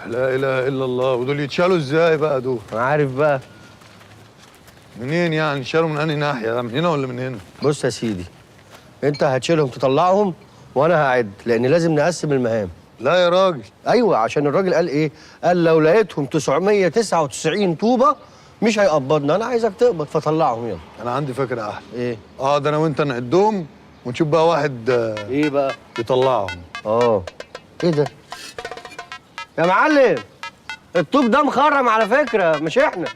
لا اله الا الله. ودول يتشالوا ازاي بقى دول؟ انا عارف بقى. منين يعني؟ يتشالوا من انهي ناحيه؟ من هنا ولا من هنا؟ بص يا سيدي، انت هتشيلهم تطلعهم وانا هعد، لان لازم نقسم المهام. لا يا راجل. ايوه، عشان الراجل قال ايه؟ قال لو لقيتهم 999 طوبه مش هيقبضنا. انا عايزك تقبض، فطلعهم يلا. انا عندي فكره احلى. ايه؟ ده انا وانت نعدهم ونشوف بقى واحد ايه بقى؟ يطلعهم. ايه ده؟ يا معلم، الطوب ده مخرم على فكره، مش احنا.